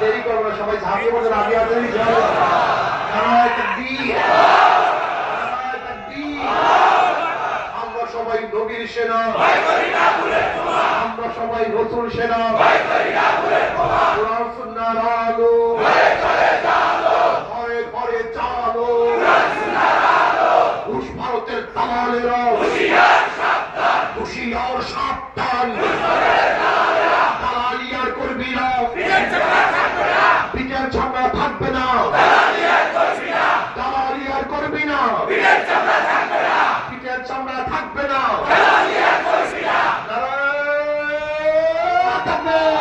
দেরি করবো না, সবাই ঝাঁপিয়ে পড়তে রাজি আছেন ইনশাআল্লাহ। নারায়ে তাকবীর, নারায়ে তাকবীর। আমরা সবাই নবীর সেনা, আমরা সবাই রাসূল সেনা, কোরআন সুন্নাহর আলো, ঘরে ঘরে চালো, রুশ ভারতের দালালেরা হুঁশিয়ার সাবধান, দালালি আর করবি না, পিঠের চামড়া থাকবে না, দালালি আর করবি না, পিঠের চামড়া থাকবে না। নারায়ে তাকবীর।